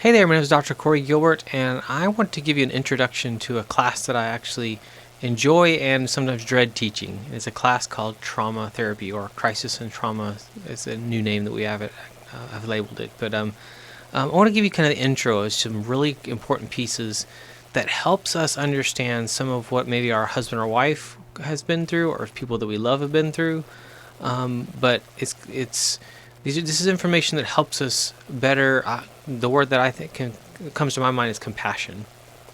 Hey there, my name is Dr. Corey Gilbert, and I want to give you an introduction to a class that I actually enjoy and sometimes dread teaching. It's a class called Trauma Therapy, or Crisis and Trauma is a new name that we have it. I've labeled it. But I want to give you kind of the intro as some really important pieces that helps us understand some of what maybe our husband or wife has been through, or people that we love have been through. But this is information that helps us better. The word that I think comes to my mind is compassion.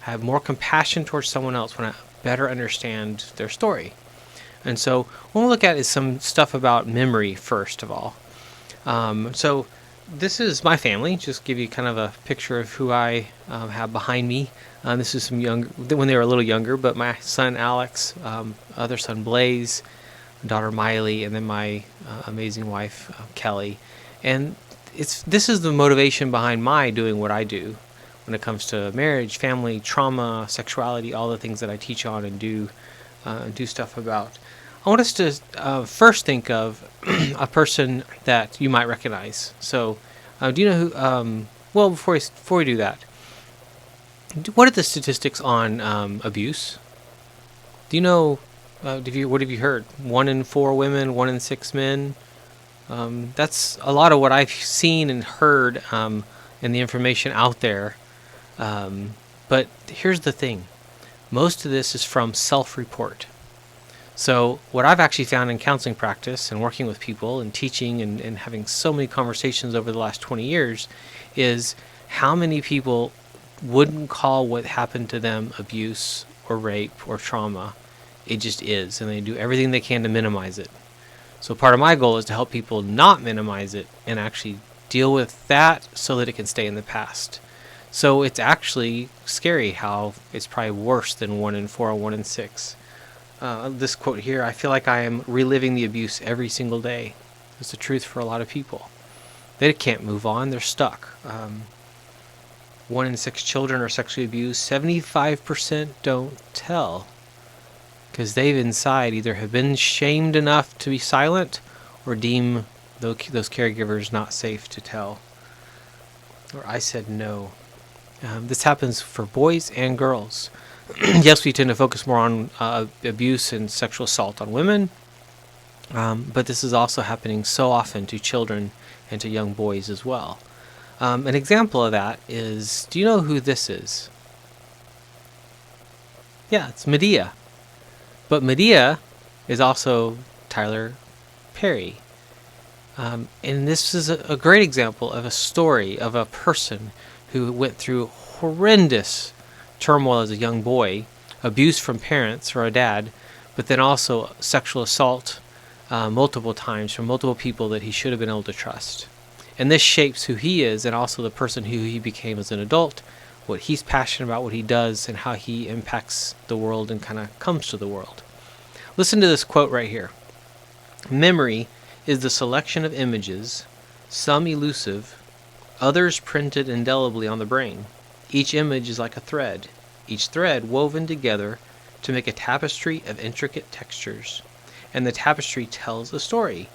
I have more compassion towards someone else when I better understand their story. And so what we'll look at is some stuff about memory first of all. So this is my family. Just give you kind of a picture of who I have behind me. This is some younger, when they were a little younger, but my son Alex, other son Blaze, daughter Miley, and then my amazing wife Kelly. And this is the motivation behind my doing what I do when it comes to marriage, family, trauma, sexuality, all the things that I teach on and do stuff about. I want us to first think of a person that you might recognize. So, do you know who? Well, before we do that, what are the statistics on abuse? Do you know? What have you heard? 1 in 4 women, 1 in 6 men. That's a lot of what I've seen and heard in the information out there. But here's the thing. Most of this is from self-report. So what I've actually found in counseling practice and working with people and teaching and having so many conversations over the last 20 years is how many people wouldn't call what happened to them abuse or rape or trauma. It just is, and they do everything they can to minimize it. So part of my goal is to help people not minimize it and actually deal with that so that it can stay in the past. So it's actually scary how it's probably worse than 1 in 4 or 1 in 6. This quote here, I feel like I am reliving the abuse every single day. It's the truth for a lot of people. They can't move on, they're stuck. 1 in 6 children are sexually abused. 75% don't tell, because they've inside either have been shamed enough to be silent or deem those caregivers not safe to tell. Or I said no. This happens for boys and girls. Yes, we tend to focus more on abuse and sexual assault on women, but this is also happening so often to children and to young boys as well. An example of that is, do you know who this is? Yeah, it's Medea. But Medea is also Tyler Perry. And this is a great example of a story of a person who went through horrendous turmoil as a young boy, abuse from parents or a dad, but then also sexual assault multiple times from multiple people that he should have been able to trust. And this shapes who he is and also the person who he became as an adult, what he's passionate about, what he does, and how he impacts the world and kind of comes to the world. Listen to this quote right here. Memory is the selection of images, some elusive, others printed indelibly on the brain. Each image is like a thread, each thread woven together to make a tapestry of intricate textures. And the tapestry tells a story,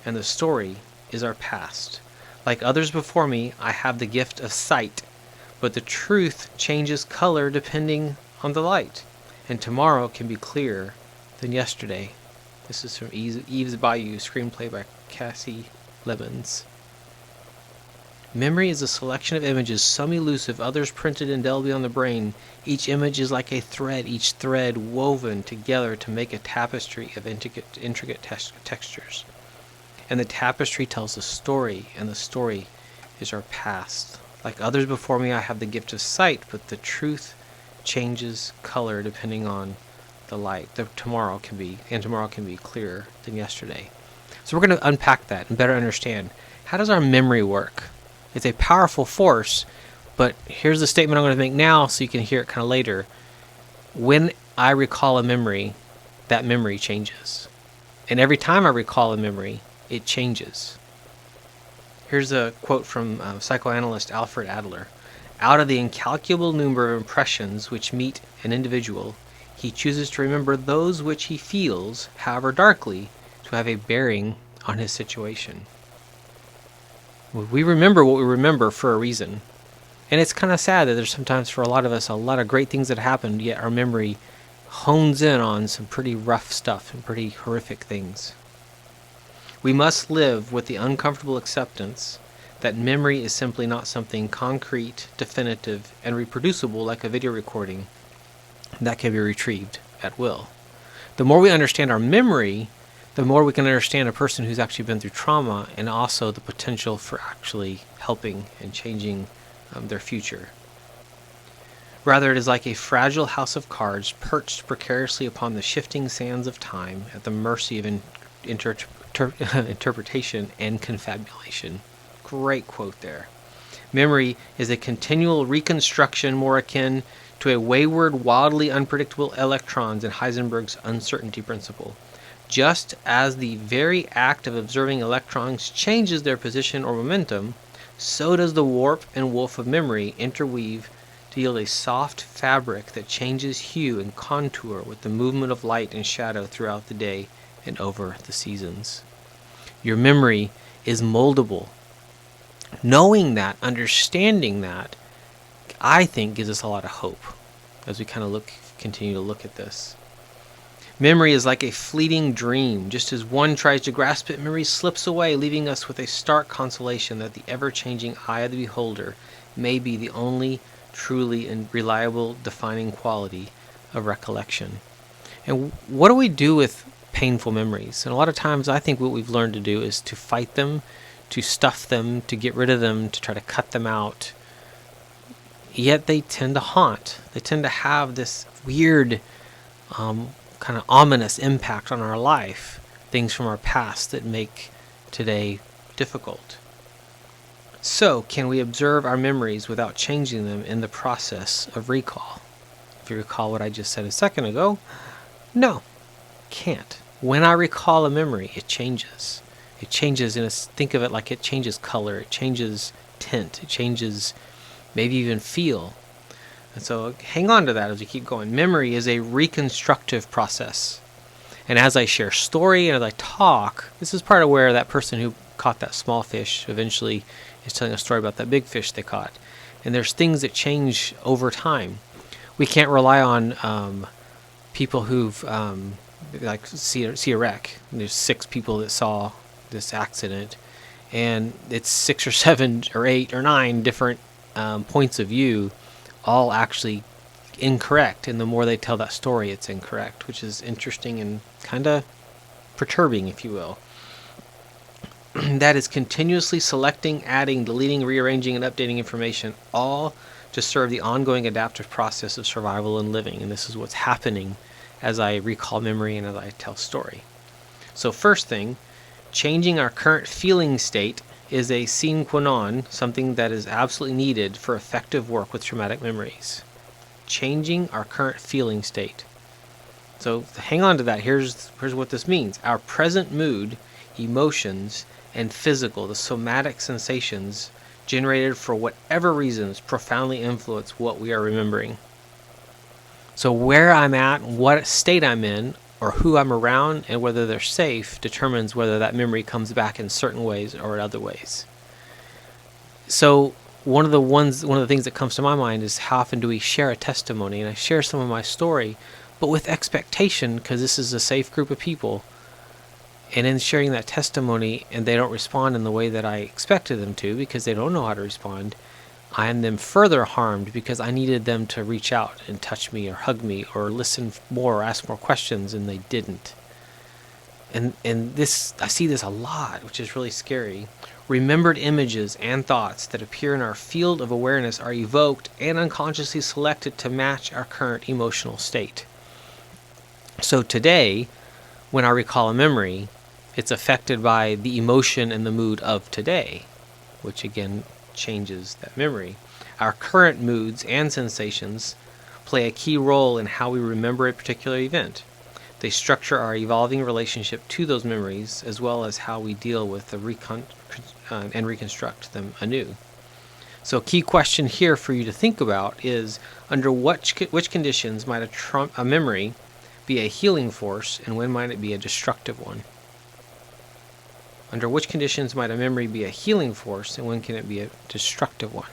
and the story is our past. Like others before me, I have the gift of sight, but the truth changes color depending on the light, and tomorrow can be clearer than yesterday. This is from Eve's Bayou, screenplay by Cassie Lemons. Memory is a selection of images, some elusive, others printed indelibly on the brain. Each image is like a thread, each thread woven together to make a tapestry of intricate textures. And the tapestry tells a story, and the story is our past. Like others before me, I have the gift of sight, but the truth changes color depending on the light. Tomorrow can be clearer than yesterday. So we're going to unpack that and better understand, how does our memory work? It's a powerful force, but here's the statement I'm going to make now so you can hear it kind of later. When I recall a memory, that memory changes. And every time I recall a memory, it changes. Here's a quote from psychoanalyst Alfred Adler. Out of the incalculable number of impressions which meet an individual, he chooses to remember those which he feels, however darkly, to have a bearing on his situation. We remember what we remember for a reason. And it's kind of sad that there's sometimes for a lot of us a lot of great things that happened, yet our memory hones in on some pretty rough stuff and pretty horrific things. We must live with the uncomfortable acceptance that memory is simply not something concrete, definitive, and reproducible like a video recording that can be retrieved at will. The more we understand our memory, the more we can understand a person who's actually been through trauma, and also the potential for actually helping and changing their future. Rather, it is like a fragile house of cards perched precariously upon the shifting sands of time at the mercy of interpretation and confabulation. Great quote there. Memory is a continual reconstruction more akin to a wayward, wildly unpredictable electrons in Heisenberg's uncertainty principle. Just as the very act of observing electrons changes their position or momentum, so does the warp and woof of memory interweave to yield a soft fabric that changes hue and contour with the movement of light and shadow throughout the day and over the seasons. Your memory is moldable. Knowing that, understanding that, I think gives us a lot of hope as we kind of continue to look at this. Memory is like a fleeting dream. Just as one tries to grasp it, memory slips away, leaving us with a stark consolation that the ever-changing eye of the beholder may be the only truly and reliable defining quality of recollection. And what do we do with painful memories? And a lot of times I think what we've learned to do is to fight them, to stuff them, to get rid of them, to try to cut them out. Yet they tend to haunt. They tend to have this weird kind of ominous impact on our life, things from our past that make today difficult. So, can we observe our memories without changing them in the process of recall? If you recall what I just said a second ago, no, can't. When I recall a memory, it changes. It changes, think of it like it changes color, it changes tint, it changes maybe even feel. And so hang on to that as we keep going. Memory is a reconstructive process. And as I share story and as I talk, this is part of where that person who caught that small fish eventually is telling a story about that big fish they caught. And there's things that change over time. We can't rely on people who've see a wreck. There's 6 people that saw this accident, and it's 6 or 7 or 8 or 9 different points of view, all actually incorrect, and the more they tell that story, it's incorrect, which is interesting and kind of perturbing, if you will. That is continuously selecting, adding, deleting, rearranging, and updating information, all to serve the ongoing adaptive process of survival and living. And this is what's happening as I recall memory and as I tell story. So first thing, changing our current feeling state is a sine qua non, something that is absolutely needed for effective work with traumatic memories. Changing our current feeling state. So hang on to that. Here's what this means. Our present mood, emotions, and the somatic sensations generated for whatever reasons profoundly influence what we are remembering. So where I'm at, what state I'm in, or who I'm around, and whether they're safe determines whether that memory comes back in certain ways or in other ways. So one of the things that comes to my mind is how often do we share a testimony? And I share some of my story, but with expectation, because this is a safe group of people. And in sharing that testimony, and they don't respond in the way that I expected them to because they don't know how to respond, I am then further harmed because I needed them to reach out and touch me or hug me or listen more or ask more questions, and they didn't. And this, I see this a lot, which is really scary. Remembered images and thoughts that appear in our field of awareness are evoked and unconsciously selected to match our current emotional state. So today, when I recall a memory, it's affected by the emotion and the mood of today, which again changes that memory. Our current moods and sensations play a key role in how we remember a particular event. They structure our evolving relationship to those memories, as well as how we deal with and reconstruct them anew. So a key question here for you to think about is, under which conditions might a memory be a healing force, and when might it be a destructive one? Under which conditions might a memory be a healing force, and when can it be a destructive one?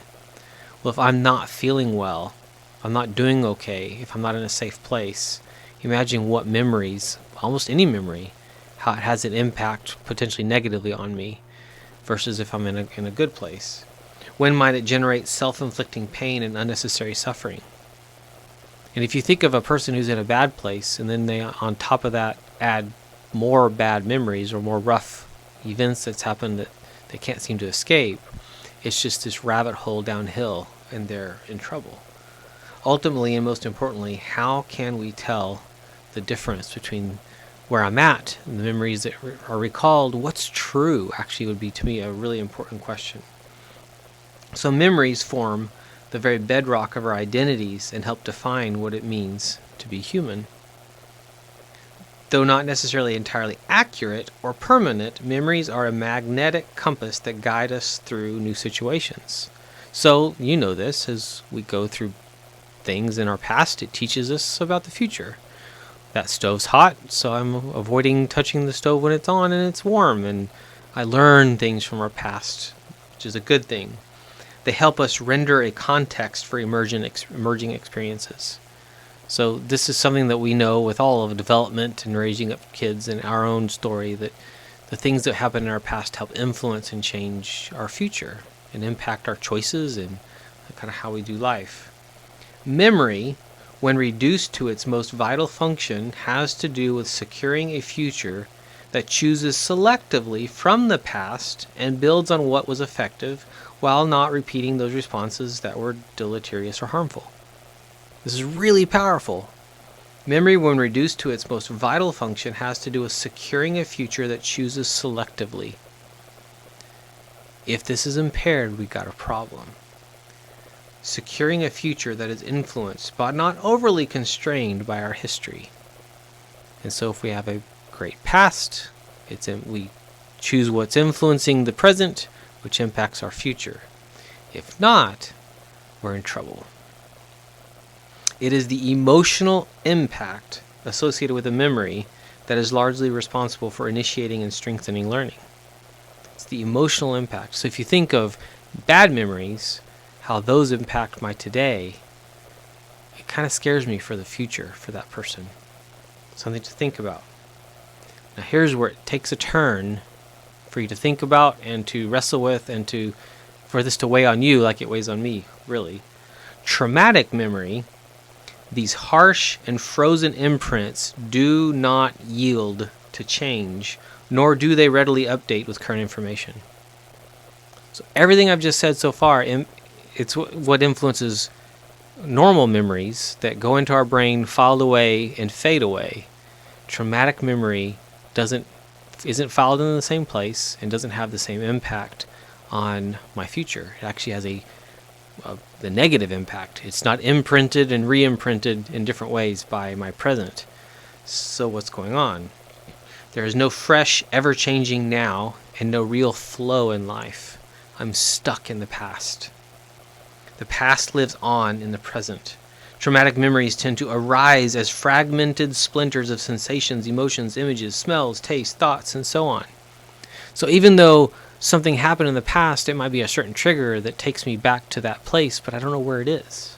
Well, if I'm not feeling well, I'm not doing okay, if I'm not in a safe place, imagine what memories, almost any memory, how it has an impact potentially negatively on me versus if I'm in a good place. When might it generate self-inflicting pain and unnecessary suffering? And if you think of a person who's in a bad place and then they on top of that add more bad memories or more rough events that's happened that they can't seem to escape, it's just this rabbit hole downhill and they're in trouble. Ultimately, and most importantly, how can we tell the difference between where I'm at and the memories that are recalled? What's true actually would be, to me, a really important question. So memories form the very bedrock of our identities and help define what it means to be human. Though not necessarily entirely accurate or permanent, memories are a magnetic compass that guide us through new situations. So, you know this, as we go through things in our past, it teaches us about the future. That stove's hot, so I'm avoiding touching the stove when it's on and it's warm, and I learn things from our past, which is a good thing. They help us render a context for emerging experiences. So this is something that we know with all of development and raising up kids and our own story, that the things that happen in our past help influence and change our future and impact our choices and kind of how we do life. Memory, when reduced to its most vital function, has to do with securing a future that chooses selectively from the past and builds on what was effective while not repeating those responses that were deleterious or harmful. This is really powerful. Memory, when reduced to its most vital function, has to do with securing a future that chooses selectively. If this is impaired, we've got a problem. Securing a future that is influenced but not overly constrained by our history. And so if we have a great past, we choose what's influencing the present, which impacts our future. If not, we're in trouble. It is the emotional impact associated with a memory that is largely responsible for initiating and strengthening learning. It's the emotional impact. So if you think of bad memories, how those impact my today, it kind of scares me for the future for that person. Something to think about. Now here's where it takes a turn for you to think about and to wrestle with and for this to weigh on you like it weighs on me, really. Traumatic memory, these harsh and frozen imprints, do not yield to change, nor do they readily update with current information. So everything I've just said so far, it's what influences normal memories that go into our brain, file away, and fade away. Traumatic memory isn't filed in the same place and doesn't have the same impact on my future. It actually has the negative impact. It's not imprinted and re-imprinted in different ways by my present. So what's going on? There is no fresh, ever-changing now and no real flow in life. I'm stuck in the past. The past lives on in the present. Traumatic memories tend to arise as fragmented splinters of sensations, emotions, images, smells, tastes, thoughts, and so on. So even though something happened in the past, it might be a certain trigger that takes me back to that place, but I don't know where it is.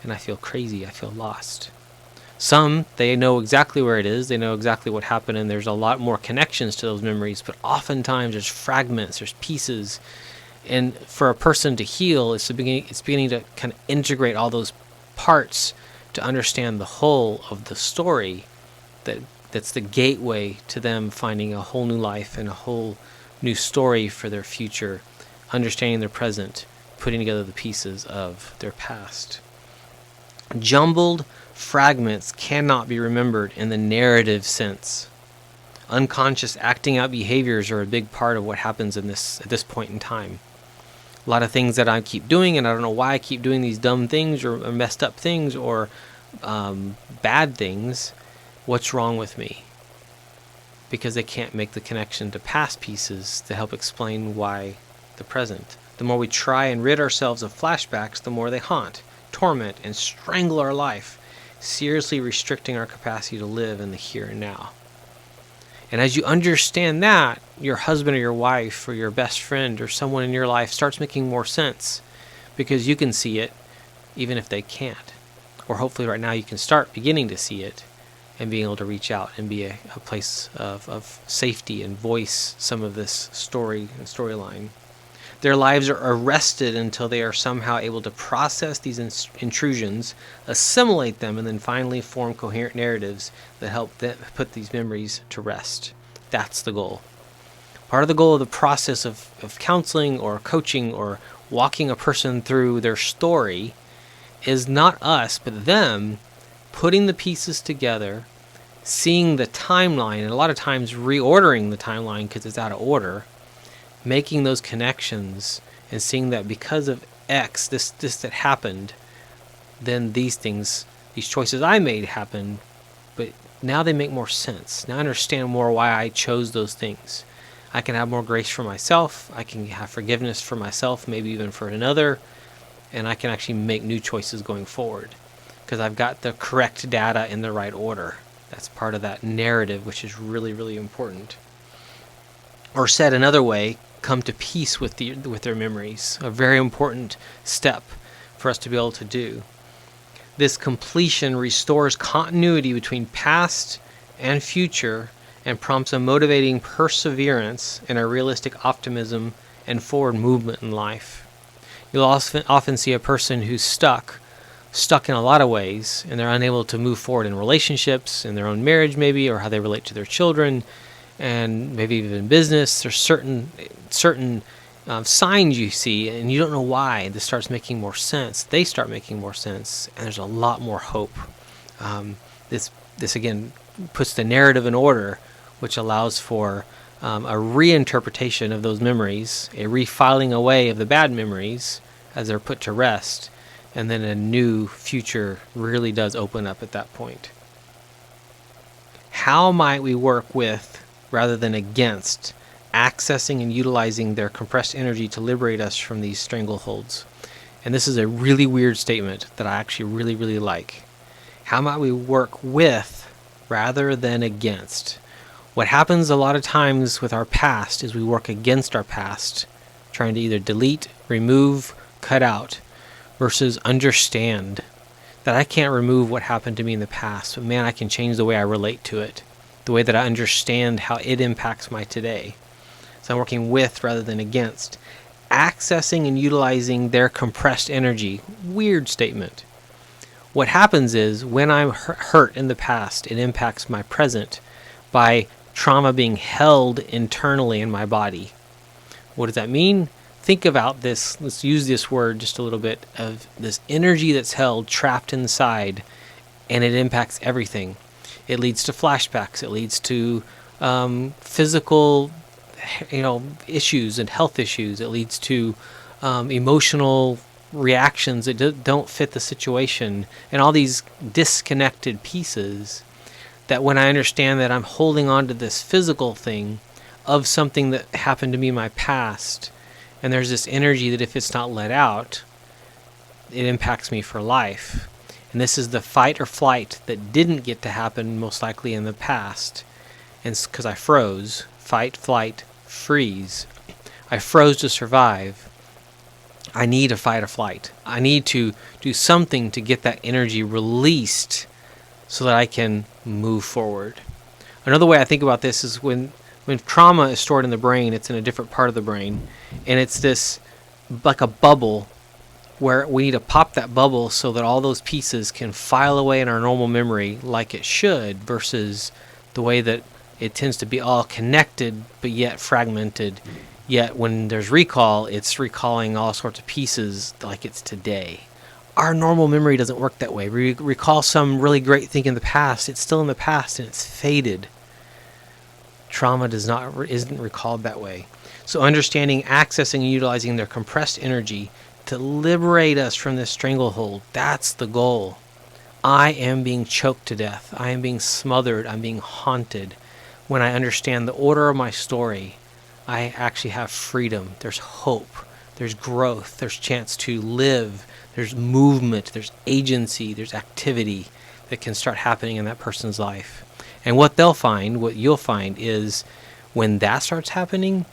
And I feel crazy. I feel lost. Some, they know exactly where it is. They know exactly what happened, and there's a lot more connections to those memories, but oftentimes there's fragments, there's pieces. And for a person to heal, it's beginning to kind of integrate all those parts to understand the whole of the story that's the gateway to them finding a whole new life and a whole new story for their future, understanding their present, putting together the pieces of their past. Jumbled fragments cannot be remembered in the narrative sense. Unconscious acting out behaviors are a big part of what happens at this point in time. A lot of things that I keep doing, and I don't know why I keep doing these dumb things or messed up things or bad things. What's wrong with me? Because they can't make the connection to past pieces to help explain why the present. The more we try and rid ourselves of flashbacks, the more they haunt, torment, and strangle our life, seriously restricting our capacity to live in the here and now. And as you understand that, your husband or your wife or your best friend or someone in your life starts making more sense because you can see it even if they can't. Or hopefully right now you can start beginning to see it and being able to reach out and be a place of safety and voice some of this story and storyline. Their lives are arrested until they are somehow able to process these intrusions, assimilate them, and then finally form coherent narratives that help them put these memories to rest. That's the goal. Part of the goal of the process of counseling or coaching or walking a person through their story is not us, but them putting the pieces together, seeing the timeline, and a lot of times reordering the timeline because it's out of order, making those connections and seeing that because of X, this that happened, then these things, these choices I made happened, but now they make more sense. Now I understand more why I chose those things. I can have more grace for myself. I can have forgiveness for myself, maybe even for another, and I can actually make new choices going forward because I've got the correct data in the right order. That's part of that narrative, which is really, really important. Or said another way, come to peace with their memories. A very important step for us to be able to do. This completion restores continuity between past and future and prompts a motivating perseverance and a realistic optimism and forward movement in life. You'll often see a person who's stuck in a lot of ways, and they're unable to move forward in relationships, in their own marriage maybe, or how they relate to their children, and maybe even in business. There's certain signs you see, and you don't know why. This starts making more sense. They start making more sense, and there's a lot more hope. This again puts the narrative in order, which allows for a reinterpretation of those memories, a refiling away of the bad memories as they're put to rest, and then a new future really does open up at that point. How might we work with, rather than against, accessing and utilizing their compressed energy to liberate us from these strangleholds? And this is a really weird statement that I actually really, really like. How might we work with rather than against? What happens a lot of times with our past is we work against our past, trying to either delete, remove, cut out, versus understand that I can't remove what happened to me in the past, but man, I can change the way I relate to it, the way that I understand how it impacts my today. So I'm working with rather than against, accessing and utilizing their compressed energy. Weird statement. What happens is when I'm hurt in the past, it impacts my present by trauma being held internally in my body. What does that mean? Think about this. Let's use this word just a little bit, of this energy that's held trapped inside, and it impacts everything. It leads to flashbacks. It leads to physical, issues and health issues. It leads to emotional reactions that don't fit the situation, and all these disconnected pieces that when I understand that I'm holding on to this physical thing of something that happened to me in my past, and there's this energy that if it's not let out, it impacts me for life. And this is the fight or flight that didn't get to happen most likely in the past. And it's because I froze. Fight, flight, freeze. I froze to survive. I need a fight or flight. I need to do something to get that energy released so that I can move forward. Another way I think about this is when trauma is stored in the brain, it's in a different part of the brain, and it's this like a bubble where we need to pop that bubble so that all those pieces can file away in our normal memory like it should, versus the way that it tends to be all connected but yet fragmented. Yet when there's recall, it's recalling all sorts of pieces like it's today. Our normal memory doesn't work that way. We recall some really great thing in the past. It's still in the past and it's faded. Trauma isn't recalled that way. So understanding, accessing, and utilizing their compressed energy to liberate us from this stranglehold, that's the goal. I am being choked to death. I am being smothered. I'm being haunted. When I understand the order of my story, I actually have freedom. There's hope. There's growth. There's chance to live. There's movement. There's agency. There's activity that can start happening in that person's life. And what you'll find is when that starts happening,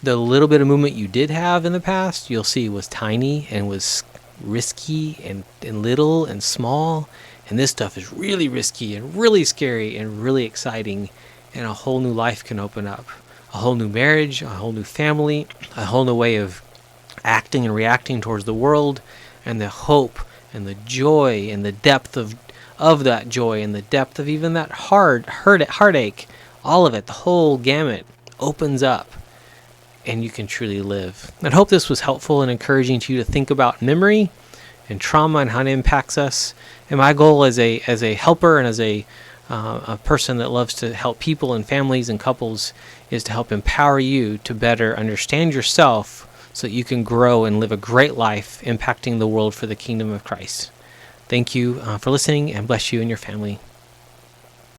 the little bit of movement you did have in the past, you'll see was tiny and was risky and little and small, and this stuff is really risky and really scary and really exciting, and a whole new life can open up. A whole new marriage, a whole new family, a whole new way of acting and reacting towards the world, and the hope and the joy and the depth of that joy and the depth of even that heartache, all of it, the whole gamut opens up, and you can truly live. I hope this was helpful and encouraging to you to think about memory and trauma and how it impacts us. And my goal as a helper and as a person that loves to help people and families and couples is to help empower you to better understand yourself so that you can grow and live a great life impacting the world for the kingdom of Christ. Thank you for listening, and bless you and your family.